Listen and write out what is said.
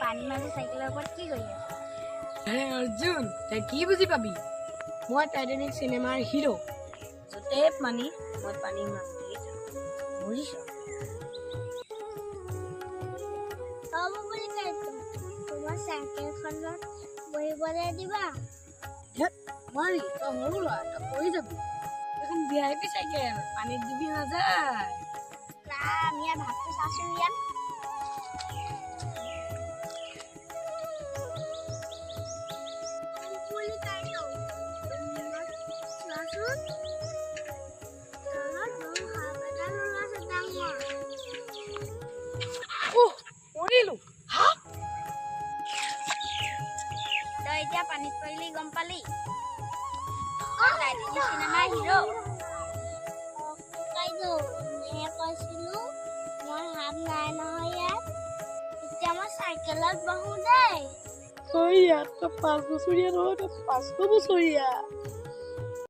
পানী মাৰি চাইকেলৰ ওপৰত কি কৰি আছে? আৰে অৰ্জুন, তই কি বুজি পাবি? মই টাইটানিক চিনেমাৰ হিৰো। য'তে পানী মই পানী মাৰি বুজিছ? হ'ব বুলি কৈছো, তোমাৰ চাইকেলখনত বহিবলৈ দিবা। নোৱাৰি, তই সৰু ল'ৰা, তই পৰি যাবি। এখন VIP চাইকেল, পানীত ডুবি নাযায়। আমি ইয়াত ভাতটো চাচোন ইয়াত। তই এতিয়া পানীত পৰিলি গম পালি? চিনেমাৰ হিৰো কৈছিলো মই হাত নাই নহয় ইয়াত। এতিয়া মই চাইকেলত বহো দেই। 5 বছৰীয়া নহয়, 500 বছৰীয়া।